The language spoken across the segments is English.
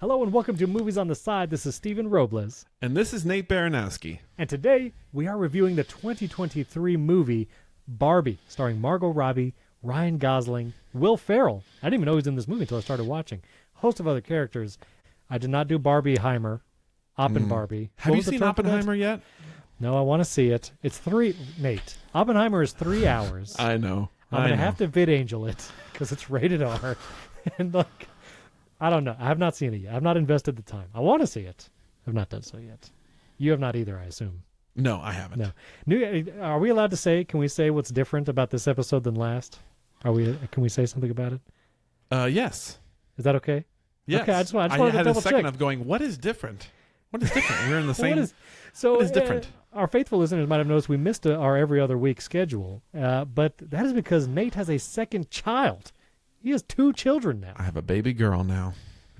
Hello and welcome to Movies on the Side. This is Stephen Robles. And this is Nate Baranowski. And today we are reviewing the 2023 movie Barbie, starring Margot Robbie, Ryan Gosling, Will Ferrell. I didn't even know he was in this movie until I started watching. A host of other characters. I did not do Barbieheimer. Barbie. Have you seen Oppenheimer yet? No, I want to see it. It's Nate. Oppenheimer is 3 hours. I know. I'm going to have to VidAngel it because it's rated R. And look, I don't know. I have not seen it yet. I've not invested the time. I want to see it. I've not done so yet. You have not either, I assume. No, I haven't. No. Are we allowed to say? Can we say what's different about this episode than last? Can we say something about it? Yes. Is that okay? Yes. Okay. I just wanted to had double a second check. of going, what is different? What is different? We're in the same. What is different? Our faithful listeners might have noticed we missed our every other week schedule, but that is because Nate has a second child. He has 2 children now. I have a baby girl now.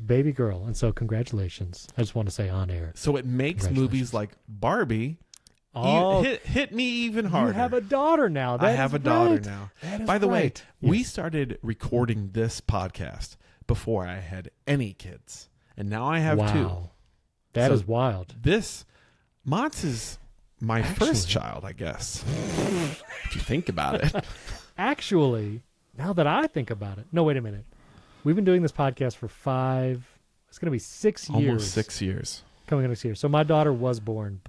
Baby girl, and so congratulations. I just want to say on air. So it makes movies like Barbie hit me even harder. You have a daughter now. I have a daughter now. By the way, Yes. we started recording this podcast before I had any kids, and now I have 2. That is wild. Mats is my first child, I guess. If you think about it. Actually, now that I think about it. No, wait a minute. We've been doing this podcast for it's going to be 6 years. Almost 6 years. Coming up next year. So my daughter was born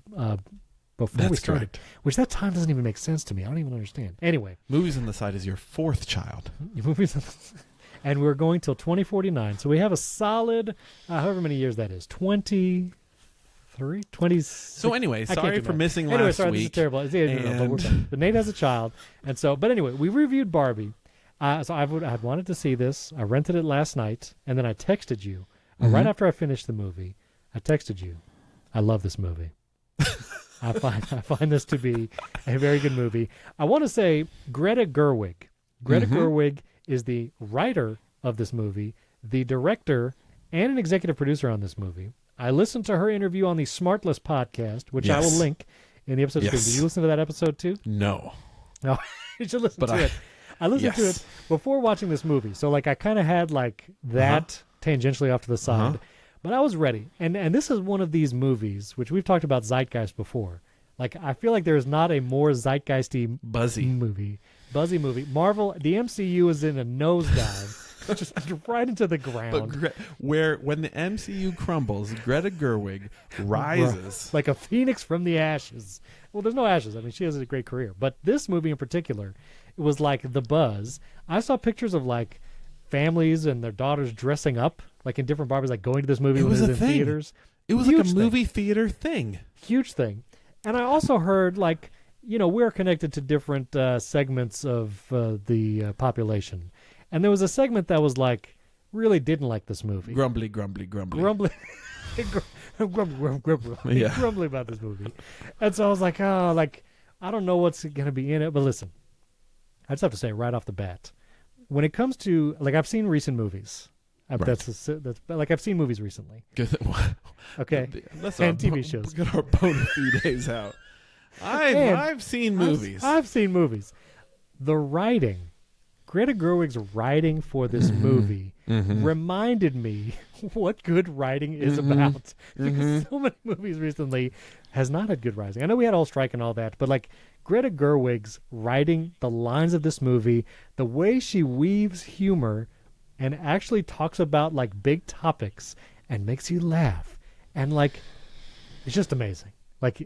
before we started. Correct. Which that time doesn't even make sense to me. I don't even understand. Anyway. Movies on the Side is your 4th child. And we're going till 2049. So we have a solid, however many years that is, 23, 20. So anyway, sorry for missing last Anyway, sorry, week. this is terrible. But we're done. But Nate has a child. And so, but anyway, we reviewed Barbie. So I had wanted to see this. I rented it last night, and then I texted you. Right after I finished the movie, I texted you. I love this movie. I find this to be a very good movie. I want to say Greta Gerwig. Greta Gerwig is the writer of this movie, the director, and an executive producer on this movie. I listened to her interview on the Smartless podcast, which I will link in the episode. Yes. Did you listen to that episode too? No. No, you should listen to it. I listened to it before watching this movie, so I kind of had that tangentially off to the side, but I was ready. And this is one of these movies which we've talked about zeitgeist before. I feel like there is not a more zeitgeisty buzzy movie. Marvel, the MCU is in a nosedive, just right into the ground. But when the MCU crumbles, Greta Gerwig rises like a phoenix from the ashes. Well, there's no ashes. I mean, she has a great career, but this movie in particular, it was like the buzz. I saw pictures of families and their daughters dressing up in different Barbies, going to this movie when it was in theaters. It was like a movie theater thing. Huge thing. And I also heard we're connected to different segments of the population. And there was a segment that was really didn't like this movie. Grumbly. Grumbly about this movie. And so I was I don't know what's going to be in it. But listen, I just have to say right off the bat, when it comes to, I've seen recent movies. Right. I've seen movies recently. Okay. And TV shows. Get our bona fides out. I've seen movies. I've seen movies. The writing, Greta Gerwig's writing for this movie reminded me what good writing is about. Because so many movies recently has not had good writing. I know we had All Strike and all that, but Greta Gerwig's writing, the lines of this movie, the way she weaves humor and actually talks about big topics and makes you laugh. And it's just amazing.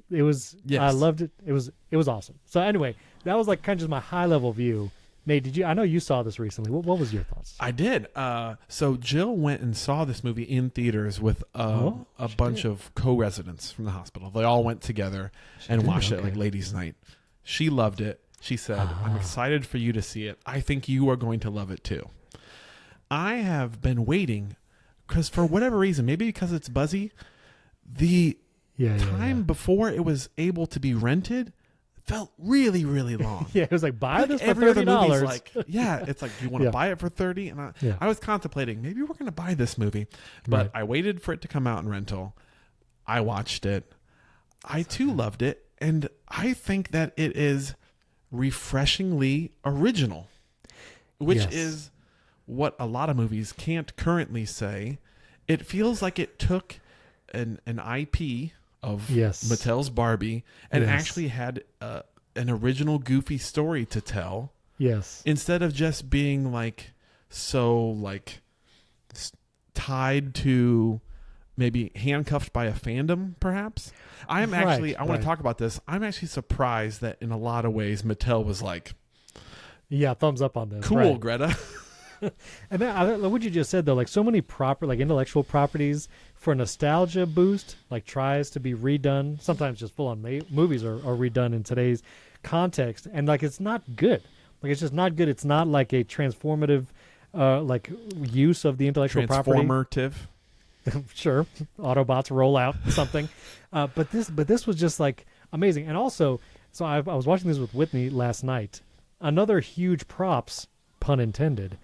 It was, I loved it. It was awesome. So anyway, that was kind of just my high level view. Nate, I know you saw this recently. What was your thoughts? I did. So Jill went and saw this movie in theaters with a bunch of co-residents from the hospital. They all went together and watched it ladies' night. She loved it. She said, I'm excited for you to see it. I think you are going to love it too. I have been waiting because for whatever reason, maybe because it's buzzy, the time before it was able to be rented felt really, really long. It was buy this for $30. It's do you want to buy it for $30? And I was contemplating, maybe we're going to buy this movie. But I waited for it to come out in rental. I watched it. I too loved it. And I think that it is refreshingly original, which is what a lot of movies can't currently say. it feels like it took an IP of Mattel's Barbie and actually had an original goofy story to tell. Yes. Instead of just being like so like tied to maybe handcuffed by a fandom, perhaps. I want to talk about this. I'm actually surprised that in a lot of ways Mattel was like, yeah, thumbs up on this. Cool, Greta. And then, what you just said though, like so many intellectual properties for nostalgia boost, like tries to be redone. Sometimes just full on movies are redone in today's context, and like it's not good. Like it's just not good. It's not like a transformative, like use of the intellectual property. Transformative. Sure, Autobots roll out something, but this was just like amazing. And also, so I was watching this with Whitney last night. Another huge props, pun intended,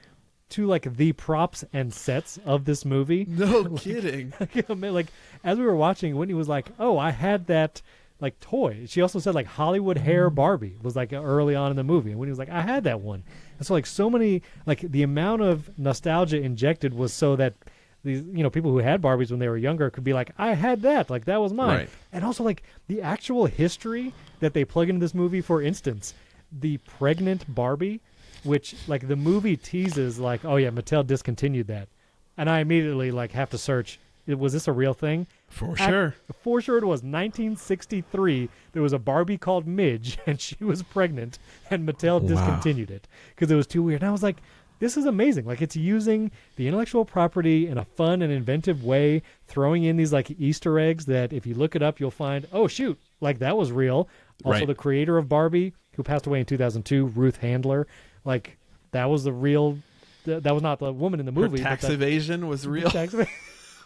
to like the props and sets of this movie. No kidding. Like as we were watching, Whitney was like, "Oh, I had that like toy." She also said like Hollywood hair Barbie was like early on in the movie, and Whitney was like, "I had that one." And so like so many like the amount of nostalgia injected was so that these people who had Barbies when they were younger could be like, "I had that, like that was mine." Right. And also like the actual history that they plug into this movie. For instance, the pregnant Barbie, which like the movie teases like, oh yeah, Mattel discontinued that, and I immediately like have to search. Was this a real thing? For sure it was. 1963 there was a Barbie called Midge, and she was pregnant, and Mattel discontinued it because it was too weird. And I was like, this is amazing. Like it's using the intellectual property in a fun and inventive way, throwing in these like Easter eggs that if you look it up you'll find, oh shoot, like that was real. Also the creator of Barbie, who passed away in 2002, Ruth Handler, like that was the real, that was not the woman in the movie. Her tax evasion was real.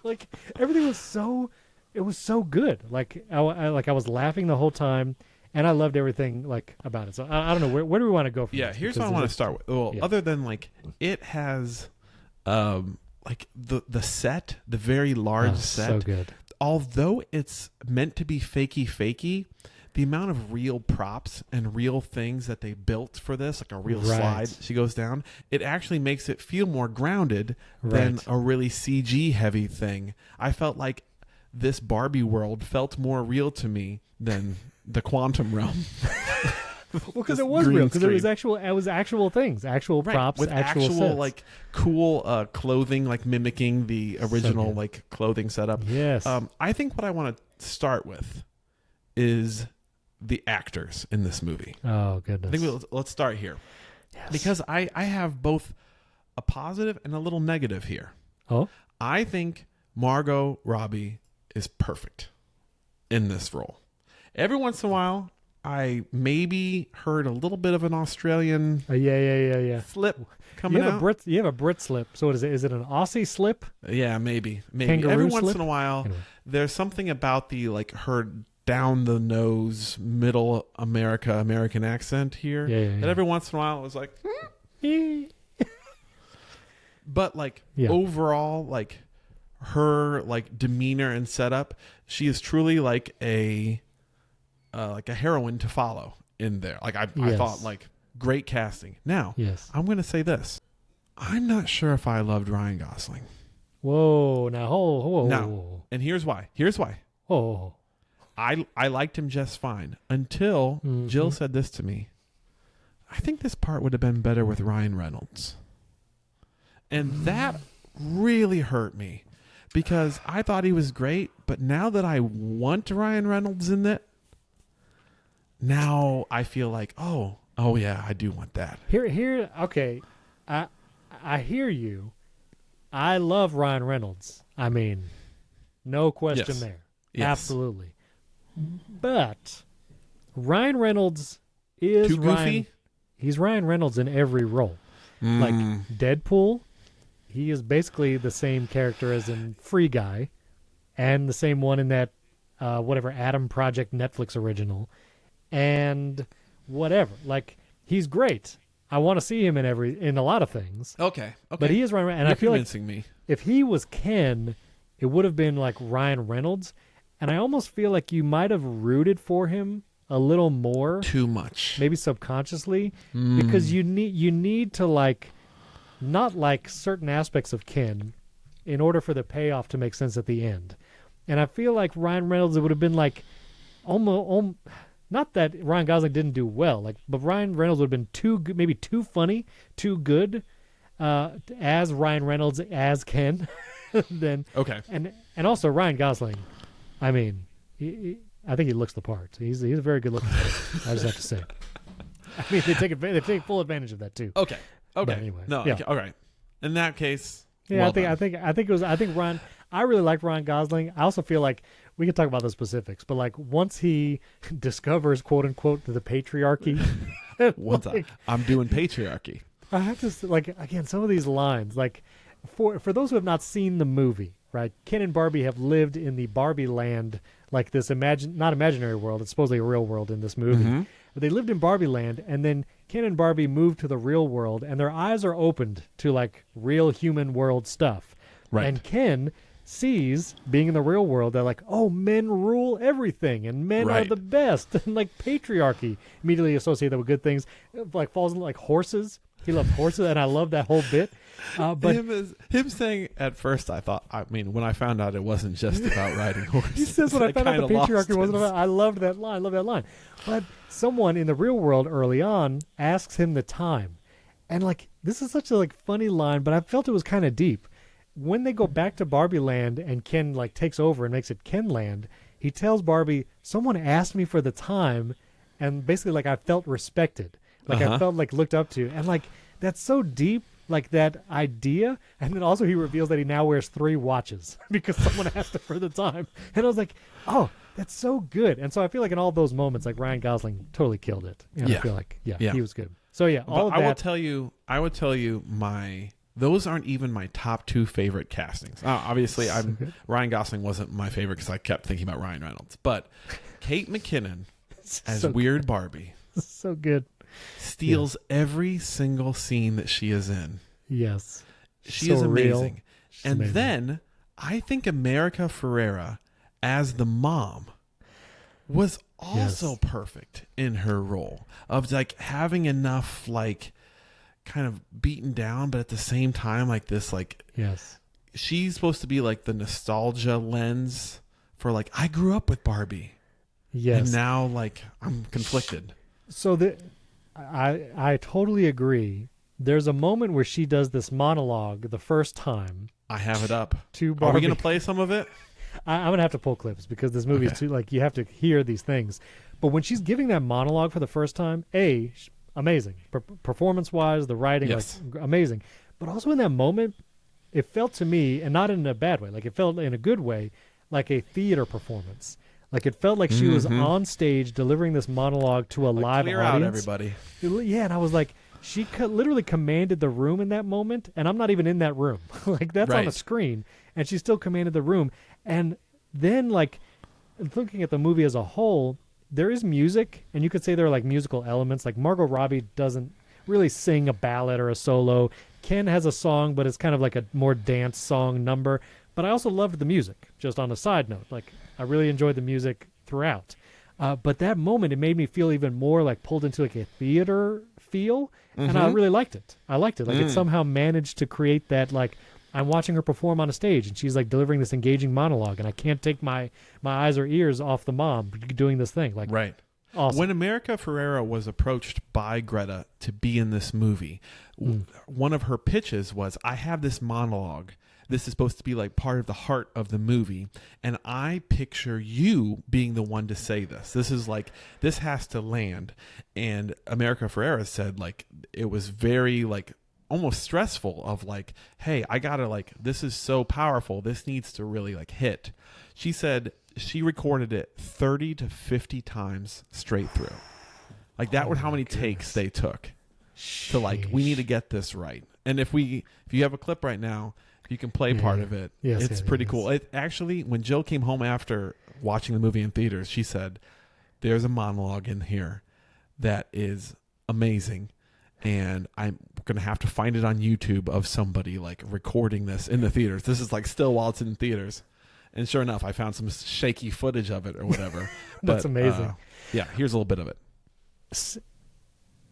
Like everything was so, it was so good. Like I was laughing the whole time, and I loved everything like about it. So I don't know, where do we want to go from this? Here's what I want to start with. Well, other than like it has like the set, the very large set. So good. Although it's meant to be fakey, the amount of real props and real things that they built for this, like a real slide she goes down, it actually makes it feel more grounded than a really CG heavy thing. I felt like this Barbie world felt more real to me than the quantum realm. Well, because it was real. Because it was actual things, actual props, with actual sets. like cool clothing, like mimicking the original like clothing setup. Yes. I think what I want to start with is the actors in this movie. Oh goodness. I think let's start here. Yes. Because I have both a positive and a little negative here. Oh. I think Margot Robbie is perfect in this role. Every once in a while, I maybe heard a little bit of an Australian slip coming out. You have a Brit slip. So what is it? Is it an Aussie slip? Yeah, maybe. Kangaroo Every slip? once in a while, anyway. There's something about the like her down the nose, middle American accent here. And every once in a while, it was like, but like overall, like her like demeanor and setup, she is truly like a heroine to follow in there. Like I thought, like great casting. Now, I'm going to say this: I'm not sure if I loved Ryan Gosling. Whoa! Now, whoa. And here's why. Oh. I liked him just fine until Jill said this to me. I think this part would have been better with Ryan Reynolds. And that really hurt me because I thought he was great, but now that I want Ryan Reynolds in it, now I feel like, oh yeah, I do want that. Here, okay. I hear you. I love Ryan Reynolds. I mean, no question there. Yes. Absolutely. But Ryan Reynolds is too goofy. He's Ryan Reynolds in every role. Like Deadpool, he is basically the same character as in Free Guy, and the same one in that whatever Adam Project Netflix original, and whatever. Like he's great. I want to see him in a lot of things. Okay. But he is Ryan Reynolds, and You're I feel convincing like me. If he was Ken, it would have been like Ryan Reynolds. And I almost feel like you might have rooted for him a little more. Too much. Maybe subconsciously. Because you need to like, not like certain aspects of Ken, in order for the payoff to make sense at the end. And I feel like Ryan Reynolds, it would have been like almost not that Ryan Gosling didn't do well, like, but Ryan Reynolds would have been too good, maybe too funny, too good as Ryan Reynolds as Ken. Then okay, and also Ryan Gosling, I mean, I think he looks the part. He's a very good looking person. I just have to say. I mean, they take full advantage of that too. Okay. But anyway, No. yeah. Okay. All right. In that case, yeah, well I think Ryan. I really liked Ryan Gosling. I also feel like we could talk about the specifics, but like once he discovers quote unquote the patriarchy, I'm doing patriarchy. I have to like again some of these lines like for those who have not seen the movie, right? Ken and Barbie have lived in the Barbie land, like this not imaginary world. It's supposedly a real world in this movie. Mm-hmm. But they lived in Barbie land, and then Ken and Barbie moved to the real world, and their eyes are opened to like real human world stuff. Right. And Ken sees being in the real world, they're like, oh, men rule everything, and men are the best, and like patriarchy immediately associate that with good things. It, like falls into like horses. He loved horses, and I love that whole bit. But him saying at first, I mean, when I found out it wasn't just about riding horses. He says when I found out the patriarchy wasn't about, I loved that line. I love that line. But someone in the real world early on asks him the time. And like, this is such a like funny line, but I felt it was kind of deep. When they go back to Barbie land and Ken like takes over and makes it Ken land, he tells Barbie, someone asked me for the time, and basically like I felt respected. Like I felt like looked up to. And like that's so deep, like that idea. And then also he reveals that he now wears 3 watches because someone asked him for the time. And I was like, oh, that's so good. And so I feel like in all those moments, like Ryan Gosling totally killed it. And I feel like, he was good. So yeah, all of that. I would tell you those aren't even my top 2 favorite castings. Obviously, Ryan Gosling wasn't my favorite because I kept thinking about Ryan Reynolds. But Kate McKinnon as so Weird good. Barbie. So good. Steals every single scene that she is in. Yes. She is amazing. And then I think America Ferrera as the mom was also perfect in her role of like having enough like kind of beaten down, but at the same time like this like she's supposed to be like the nostalgia lens for like I grew up with Barbie. Yes. And now like I'm conflicted. So I totally agree. There's a moment where she does this monologue the first time. I have it up. To Barbie. Are we going to play some of it? I'm going to have to pull clips because this movie is too, like, you have to hear these things. But when she's giving that monologue for the first time, amazing. Performance-wise, the writing, like, amazing. But also in that moment, it felt to me, and not in a bad way, like it felt in a good way, like a theater performance. Like it felt like she was on stage delivering this monologue to a live clear audience. Out everybody. Yeah, and I was like, she literally commanded the room in that moment, and I'm not even in that room. Like that's on a screen, and she still commanded the room. And then, like, looking at the movie as a whole, there is music, and you could say there are like musical elements. Like Margot Robbie doesn't really sing a ballad or a solo. Ken has a song, but it's kind of like a more dance song number. But I also loved the music. Just on a side note, like I really enjoyed the music throughout. But that moment, it made me feel even more like pulled into like a theater feel, and I really liked it. I liked it. Like it somehow managed to create that like I'm watching her perform on a stage, and she's like delivering this engaging monologue, and I can't take my eyes or ears off the mom doing this thing. Like awesome. When America Ferrera was approached by Greta to be in this movie, one of her pitches was, I have this monologue. This is supposed to be like part of the heart of the movie. And I picture you being the one to say this. This is like, this has to land. And America Ferrera said like, it was very like almost stressful of like, hey, I gotta like, this is so powerful. This needs to really like hit. She said she recorded it 30 to 50 times straight through. Like that was how many takes they took to like, we need to get this right. And if you have a clip right now, you can play part of it. It's pretty cool. It actually, when Jill came home after watching the movie in theaters, she said, there's a monologue in here that is amazing. And I'm going to have to find it on YouTube of somebody like recording this in the theaters. This is like still while it's in theaters. And sure enough, I found some shaky footage of it or whatever. That's amazing. Here's a little bit of it.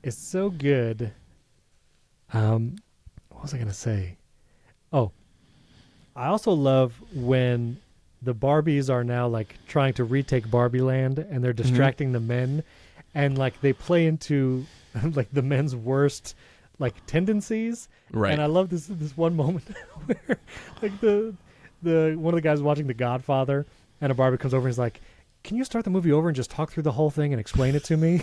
It's so good. What was I going to say? Oh, I also love when the Barbies are now like trying to retake Barbie Land, and they're distracting the men, and like they play into like the men's worst like tendencies. Right. And I love this one moment where like the one of the guys watching The Godfather, and a Barbie comes over and is like, "Can you start the movie over and just talk through the whole thing and explain it to me?"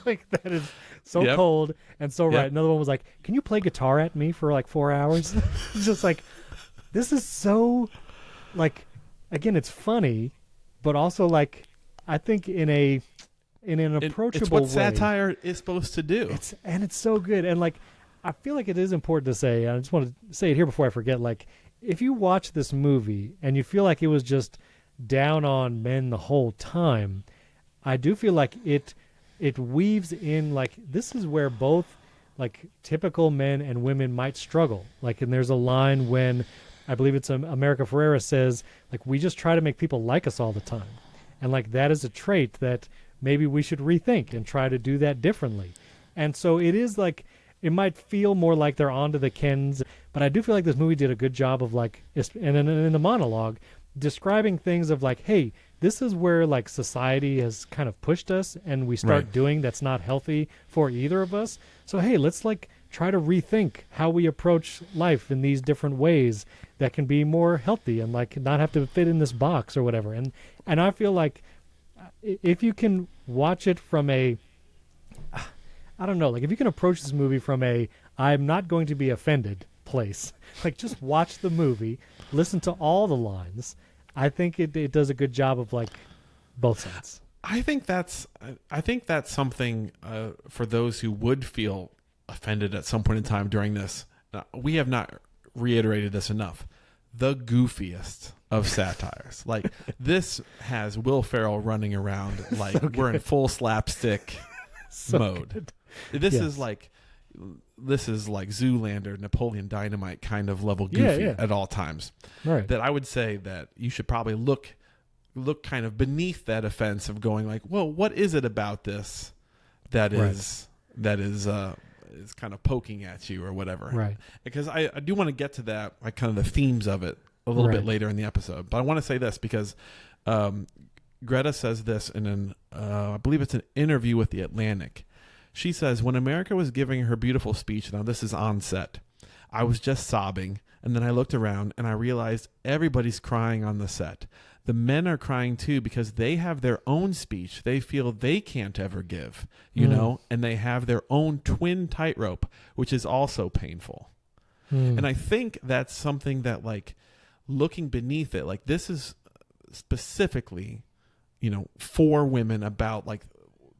Like that is so cold and so right. Another one was like, "Can you play guitar at me for like 4 hours?" It's just like, this is so like, again, it's funny, but also like, I think in an approachable it's what way. satire is supposed to do. It's so good. And like, I feel like it is important to say, and I just want to say it here before I forget, like, if you watch this movie and you feel like it was just down on men the whole time, I do feel like it weaves in, like, this is where both like typical men and women might struggle. Like, and there's a line when I believe it's America Ferrera says, like, we just try to make people like us all the time. And like, that is a trait that maybe we should rethink and try to do that differently. And so it is like, it might feel more like they're onto the Kens, but I do feel like this movie did a good job of like, and in the monologue, describing things of like, hey, this is where like society has kind of pushed us and we start doing that's not healthy for either of us. So, hey, let's like try to rethink how we approach life in these different ways that can be more healthy and like not have to fit in this box or whatever. And I feel like if you can watch it from a, I don't know, like if you can approach this movie from a, I'm not going to be offended place, like just watch the movie, listen to all the lines, I think it does a good job of like both sides. I think that's something for those who would feel offended at some point in time during this. We have not reiterated this enough. The goofiest of satires. Like, this has Will Ferrell running around like we're in full slapstick mode. Good. This is like Zoolander, Napoleon Dynamite kind of level goofy at all times. Right. That I would say that you should probably look kind of beneath that offense of going like, well, what is it about this that is kind of poking at you or whatever. Right. Because I do want to get to that, like kind of the themes of it a little bit later in the episode. But I want to say this because Greta says this in an, I believe it's an interview with The Atlantic. She says, when America was giving her beautiful speech, now this is on set, I was just sobbing. And then I looked around and I realized everybody's crying on the set. The men are crying too because they have their own speech they feel they can't ever give, you know, and they have their own twin tightrope, which is also painful. And I think that's something that, like, looking beneath it, like, this is specifically, you know, for women about, like,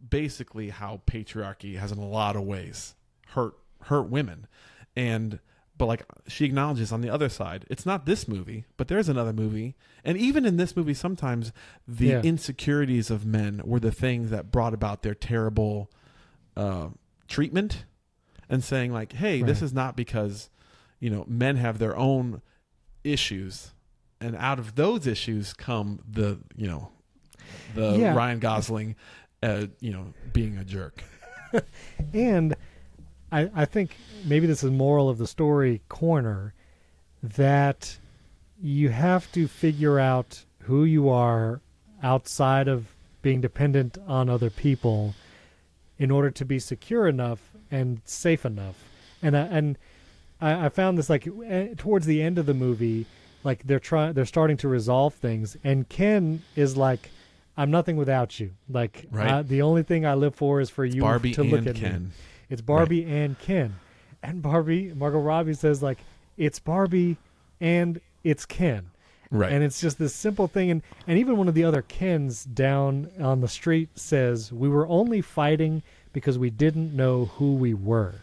basically how patriarchy has in a lot of ways hurt women. But like she acknowledges on the other side, it's not this movie, but there's another movie. And even in this movie, sometimes the insecurities of men were the things that brought about their terrible treatment, and saying like, hey, this is not because, you know, men have their own issues. And out of those issues come the Ryan Gosling, you know, being a jerk. And I think maybe this is moral of the story corner, that you have to figure out who you are outside of being dependent on other people in order to be secure enough and safe enough. And I found this, like, towards the end of the movie, like they're starting to resolve things, and Ken is like, I'm nothing without you. Like, the only thing I live for is for you Barbie to look and at Ken. me. It's Barbie and Ken. And Margot Robbie says, like, it's Barbie and it's Ken. Right. And it's just this simple thing. And even one of the other Kens down on the street says, we were only fighting because we didn't know who we were.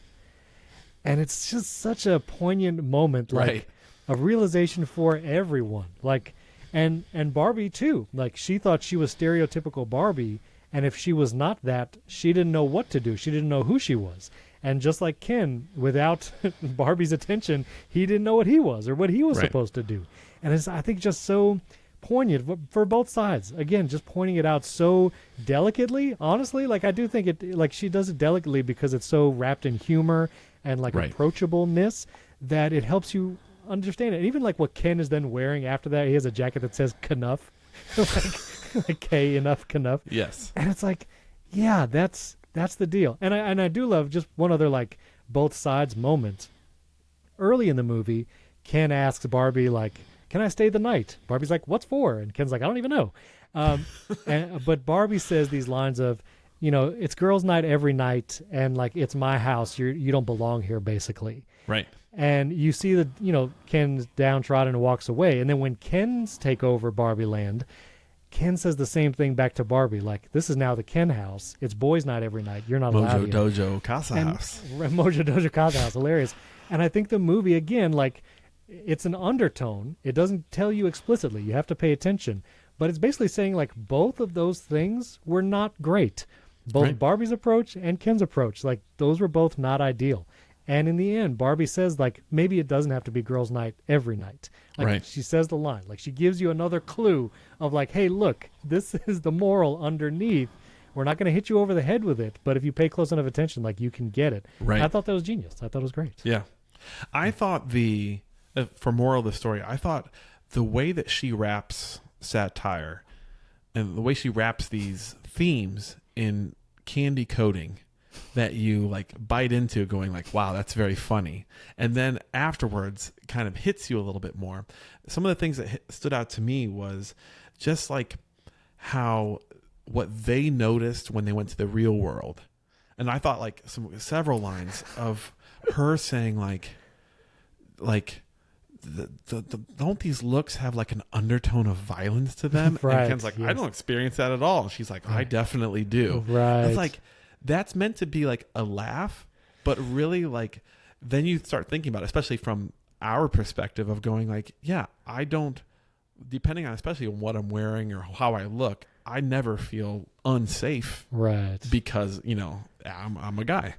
And it's just such a poignant moment, like a realization for everyone. Like, and Barbie too. Like, she thought she was stereotypical Barbie, and if she was not that, she didn't know what to do. She didn't know who she was. And just like Ken, without Barbie's attention, he didn't know what he was or what he was supposed to do. And it's, I think, just so poignant for both sides. Again, just pointing it out so delicately. Honestly, like, I do think it, like, she does it delicately because it's so wrapped in humor and like approachableness that it helps you understand it. And even like what Ken is then wearing after that, he has a jacket that says Knuff, like K enough Knuff. Yes. And it's like, yeah, that's the deal. And I do love just one other like both sides moment. Early in the movie, Ken asks Barbie like, "Can I stay the night?" Barbie's like, "What's for?" And Ken's like, "I don't even know." But Barbie says these lines of, it's girls' night every night, and like it's my house. You don't belong here, basically. Right. And you see that Ken's downtrodden and walks away. And then when Ken's take over Barbie Land, Ken says the same thing back to Barbie, like, "This is now the Ken house. It's boys' night every night. You're not allowed here." Mojo Dojo Casa house. Mojo Dojo Casa house, hilarious. And I think the movie again, like, it's an undertone. It doesn't tell you explicitly. You have to pay attention. But it's basically saying, like, both of those things were not great. Both Right. Barbie's approach and Ken's approach, like, those were both not ideal. And in the end, Barbie says, like, maybe it doesn't have to be girls' night every night. Like, Right. she says the line. Like, she gives you another clue of, like, hey, look, this is the moral underneath. We're not going to hit you over the head with it, but if you pay close enough attention, like, you can get it. Right. I thought that was genius. I thought it was great. Yeah. I thought for moral of the story, I thought the way that she wraps satire and the way she wraps these themes in candy coating that you like bite into going like, wow, that's very funny. And then afterwards kind of hits you a little bit more. Some of the things that stood out to me was just like how what they noticed when they went to the real world. And I thought like several lines of her saying like don't these looks have like an undertone of violence to them? Right, And Ken's like, yes. I don't experience that at all. And she's like, I definitely do. Right. It's like, that's meant to be like a laugh, but really like, then you start thinking about it, especially from our perspective of going like, yeah, I don't, depending on especially on what I'm wearing or how I look, I never feel unsafe. Right. Because, I'm a guy.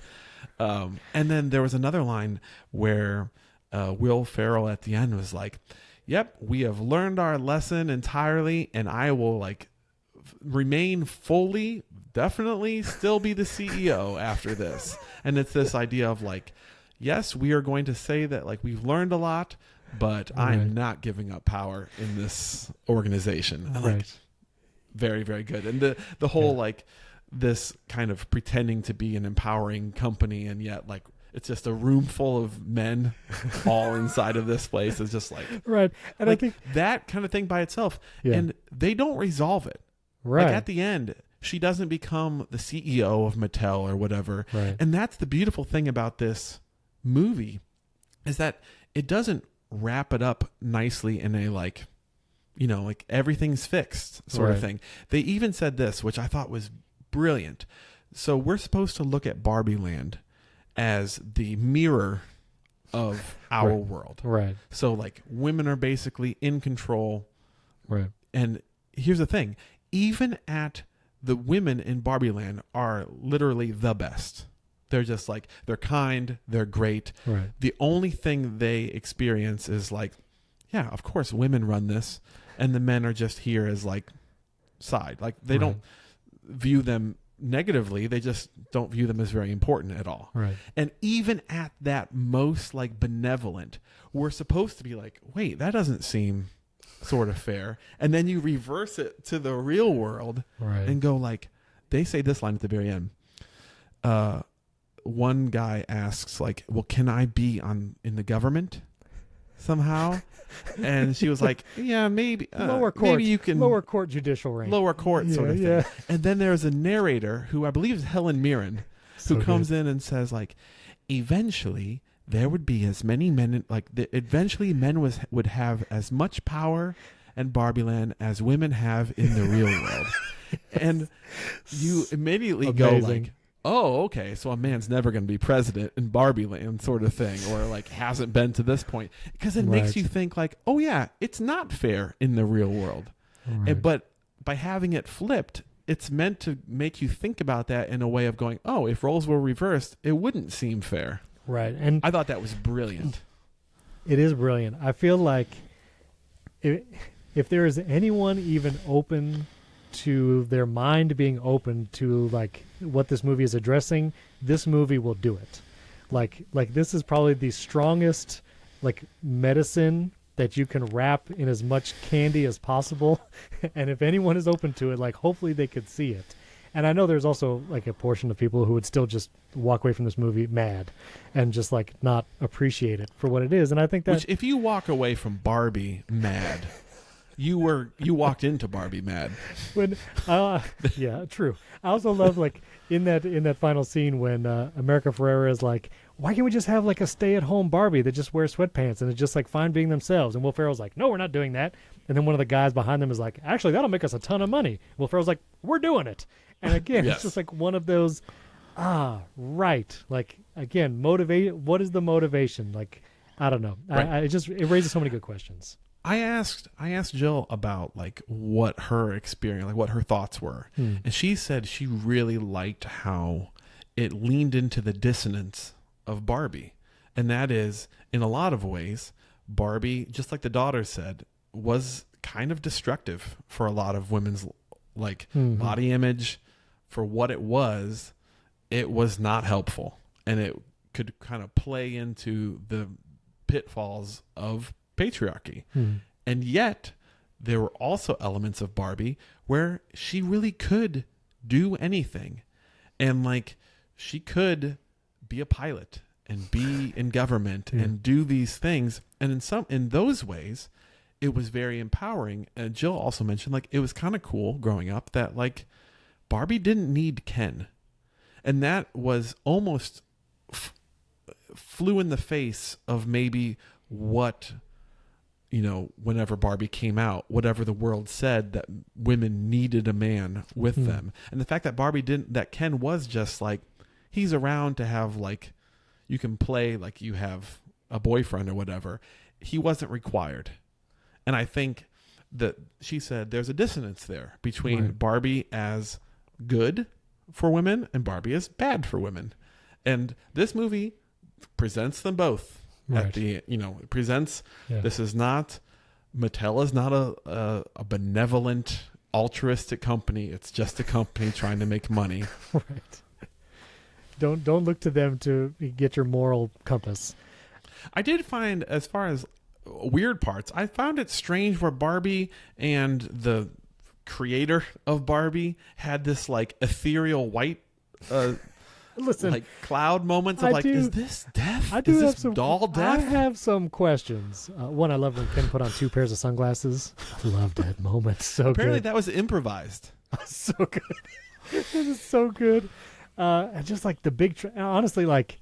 And then there was another line where Will Ferrell at the end was like, "Yep, we have learned our lesson entirely, and I will like remain fully, definitely still be the CEO after this." And it's this idea of like, yes, we are going to say that like we've learned a lot, but I'm not giving up power in this organization. And, like, very, very good. And the whole like this kind of pretending to be an empowering company, and yet like it's just a room full of men all inside of this place is just like, right. And like I think that kind of thing by itself. Yeah. And they don't resolve it. right. Like at the end, she doesn't become the CEO of Mattel or whatever. Right. And that's the beautiful thing about this movie is that it doesn't wrap it up nicely in a like, like everything's fixed sort of thing. They even said this, which I thought was brilliant. So we're supposed to look at Barbie Land as the mirror of our world. Right. So like women are basically in control. Right. And here's the thing, even at the women in Barbie Land are literally the best. They're just like, they're kind, they're great. Right. The only thing they experience is like, yeah, of course women run this, and the men are just here as like side. Like they don't view them negatively, they just don't view them as very important at all. Right. And even at that most like benevolent, we're supposed to be like, wait, that doesn't seem sort of fair. And then you reverse it to the real world and go like, they say this line at the very end. One guy asks like, well, can I be in the government somehow? And she was like, yeah, maybe lower court. Maybe you can lower court judicial rank. Lower court sort of thing. Yeah. And then there's a narrator who I believe is Helen Mirren, who comes in and says like, eventually there would be as many men eventually men would have as much power in Barbie Land as women have in the real world. And you immediately go like, oh, okay, so a man's never going to be president in Barbie Land sort of thing, or like hasn't been to this point, because it makes you think like, oh yeah, it's not fair in the real world. But by having it flipped, it's meant to make you think about that in a way of going, oh, if roles were reversed, it wouldn't seem fair. Right. And I thought that was brilliant. It is brilliant. I feel like if there is anyone even open to their mind being open to like what this movie is addressing, this movie will do it. Like this is probably the strongest like medicine that you can wrap in as much candy as possible. And if anyone is open to it, like hopefully they could see it. And I know there's also like a portion of people who would still just walk away from this movie mad and just like not appreciate it for what it is. And I think that if you walk away from Barbie mad, you walked into Barbie mad. When yeah, true. I also love like in that final scene when America Ferrera is like, why can't we just have like a stay-at-home Barbie that just wears sweatpants and is just like fine being themselves? And Will Ferrell's like, no, we're not doing that. And then one of the guys behind them is like, actually, that'll make us a ton of money. Will Ferrell's like, we're doing it. And again, yes. It's just like one of those, right. Like, again, what is the motivation? Like, I don't know. Right. It raises so many good questions. I asked Jill about like what her experience, like what her thoughts were. And she said she really liked how it leaned into the dissonance of Barbie. And that is, in a lot of ways, Barbie, just like the daughter said, was kind of destructive for a lot of women's like body image. For what it was not helpful. And it could kind of play into the pitfalls of patriarchy. And yet there were also elements of Barbie where she really could do anything. And like she could be a pilot and be in government and do these things. And in those ways, it was very empowering. And Jill also mentioned like it was kind of cool growing up that like Barbie didn't need Ken. And that was almost flew in the face of maybe what, whenever Barbie came out, whatever the world said that women needed a man with them. And the fact that that Ken was just like, he's around to have like, you can play like you have a boyfriend or whatever. He wasn't required. And I think that she said there's a dissonance there between Barbie as good for women and Barbie as bad for women. And this movie presents them both. At the, it presents, this is not, Mattel is not a benevolent, altruistic company. It's just a company trying to make money. Right. Don't look to them to get your moral compass. I did find, as far as weird parts, I found it strange where Barbie and the creator of Barbie had this like ethereal white listen, like cloud moments of is this death? I do is have this some doll death? I have some questions. One, I love when Ken put on 2 pairs of sunglasses. I love that moment. So apparently good. that was improvised. So good. It is so good. And just like the big honestly, like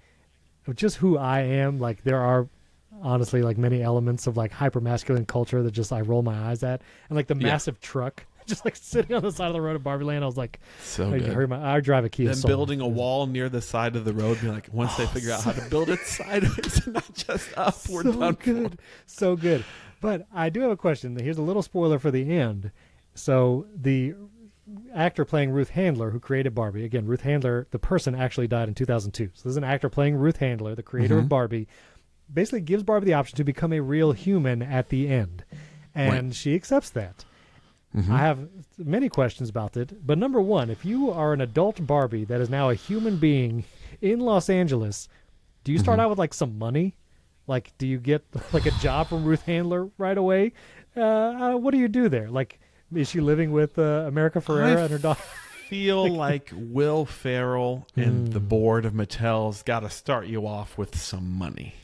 just who I am, like there are honestly like many elements of like hyper masculine culture that just I roll my eyes at, and like the massive truck just like sitting on the side of the road at Barbie Land. I was like, so good. I drive a Kia Then Soul. Building a wall near the side of the road, be like, once they figure out how to build it sideways and not just upward. So good. So good. But I do have a question. Here's a little spoiler for the end. So the actor playing Ruth Handler, who created Barbie, again, Ruth Handler, the person actually died in 2002. So there's an actor playing Ruth Handler, the creator of Barbie, basically gives Barbie the option to become a real human at the end. And she accepts that. I have many questions about it, but number one, if you are an adult Barbie that is now a human being in Los Angeles, do you start out with like some money? Like, do you get like a job from Ruth Handler right away? What do you do there? Like, is she living with America Ferrera and her daughter? I feel like Will Ferrell and the board of Mattel's got to start you off with some money.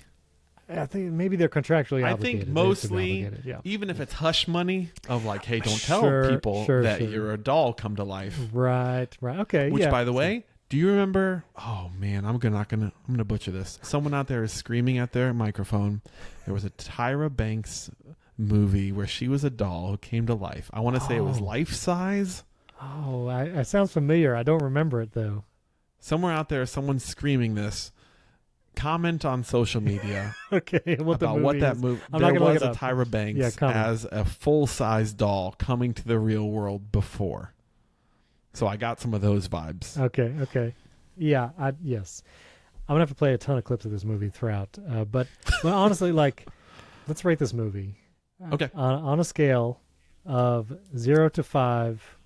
I think maybe they're contractually obligated. I think mostly, even if it's hush money of like, hey, don't tell people that you're a doll come to life. Right. Okay. Which, by the way, do you remember? Oh man, I'm gonna butcher this. Someone out there is screaming at their microphone. There was a Tyra Banks movie where she was a doll who came to life. I want to say it was Life Size. Oh, it sounds familiar. I don't remember it though. Somewhere out there, someone's screaming this. Comment on social media about what that movie. There was a Tyra Banks as a full-size doll coming to the real world before, so I got some of those vibes. Okay, yeah, yes. I'm gonna have to play a ton of clips of this movie throughout. But honestly, like, let's rate this movie. Okay, on a scale of 0 to 5.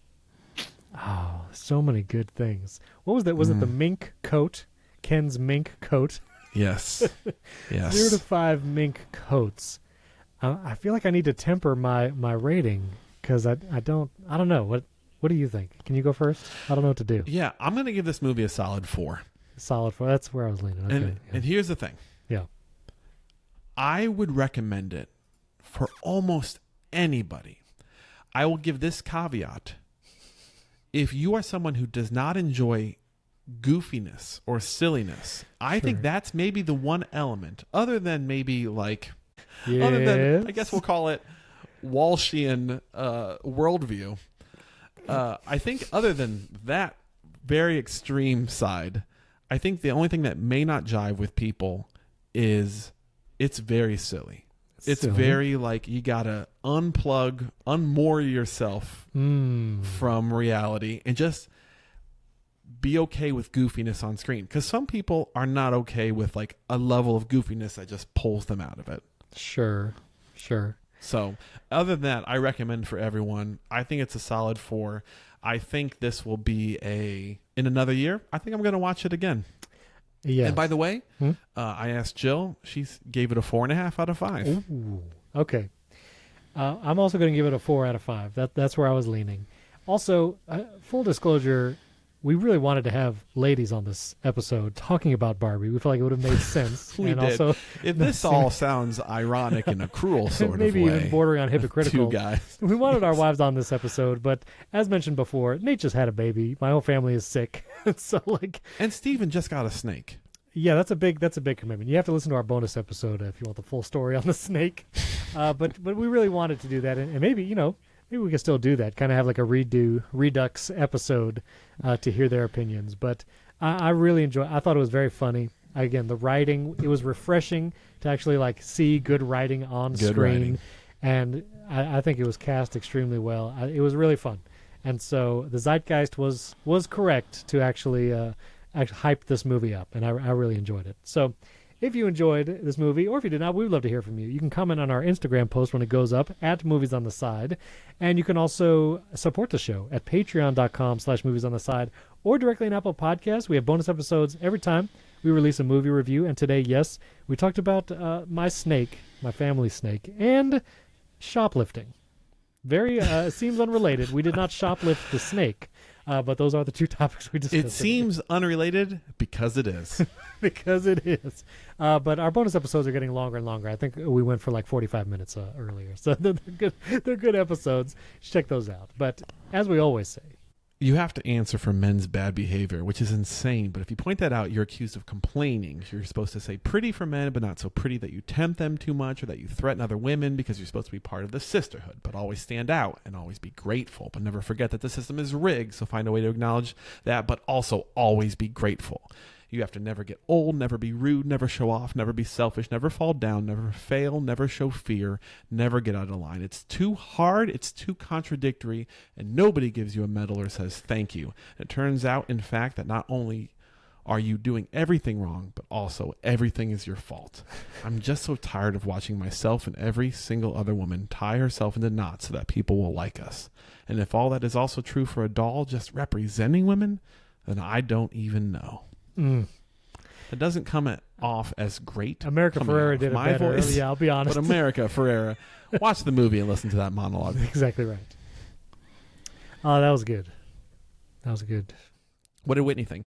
Oh, so many good things. What was that? Was it the mink coat? Ken's mink coat. Yes. Yes. 0 to 5 mink coats. I feel like I need to temper my rating because I don't know. What do you think? Can you go first? I don't know what to do. Yeah, I'm going to give this movie a solid 4. Solid 4. That's where I was leaning. Okay. And here's the thing. Yeah. I would recommend it for almost anybody. I will give this caveat. If you are someone who does not enjoy goofiness or silliness, I think that's maybe the one element, other than maybe like, other than, I guess we'll call it Walshian worldview. I think other than that very extreme side, I think the only thing that may not jive with people is it's very silly. It's very like you gotta unmoor yourself from reality and just be okay with goofiness on screen. Because some people are not okay with like a level of goofiness that just pulls them out of it. Sure. So other than that, I recommend for everyone. I think it's a solid 4. I think this will be in another year, I think I'm going to watch it again. Yeah. And by the way, I asked Jill. She gave it a 4.5 out of 5. Ooh, okay. I'm also going to give it a 4 out of 5. That's where I was leaning. Also, full disclosure, we really wanted to have ladies on this episode talking about Barbie. We felt like it would have made sense. We did. Also, if this all sounds ironic in a cruel sort maybe of way, even bordering on hypocritical. 2 guys. We wanted our wives on this episode, but as mentioned before, Nate just had a baby. My whole family is sick, so and Steven just got a snake. Yeah, that's a big commitment. You have to listen to our bonus episode if you want the full story on the snake. But we really wanted to do that, and maybe maybe we can still do that. Kind of have like a Redux episode to hear their opinions. But I really I thought it was very funny. Again, the writing, it was refreshing to actually see good writing on screen. And I think it was cast extremely well. It was really fun. And so the zeitgeist was correct to actually hype this movie up. And I really enjoyed it. So if you enjoyed this movie, or if you did not, we would love to hear from you. You can comment on our Instagram post when it goes up, @moviesontheside. And you can also support the show at patreon.com/moviesontheside, or directly in Apple Podcasts. We have bonus episodes every time we release a movie review. And today, yes, we talked about my snake, my family snake, and shoplifting. Very seems unrelated. We did not shoplift the snake. But those are the 2 topics we discussed. It seems unrelated because it is. Because it is. But our bonus episodes are getting longer and longer. I think we went for 45 minutes earlier. So they're good. They're good episodes. Check those out. But as we always say, you have to answer for men's bad behavior, which is insane. But if you point that out, you're accused of complaining. You're supposed to say pretty for men, but not so pretty that you tempt them too much or that you threaten other women, because you're supposed to be part of the sisterhood. But always stand out and always be grateful. But never forget that the system is rigged. So find a way to acknowledge that, but also always be grateful. You have to never get old, never be rude, never show off, never be selfish, never fall down, never fail, never show fear, never get out of line. It's too hard, it's too contradictory, and nobody gives you a medal or says thank you. It turns out, in fact, that not only are you doing everything wrong, but also everything is your fault. I'm just so tired of watching myself and every single other woman tie herself into knots so that people will like us. And if all that is also true for a doll just representing women, then I don't even know. It doesn't come off as great. America Ferrera did it better. Voice, yeah, I'll be honest. But America Ferrera, watch the movie and listen to that monologue. Exactly right. Oh, that was good. That was good. What did Whitney think?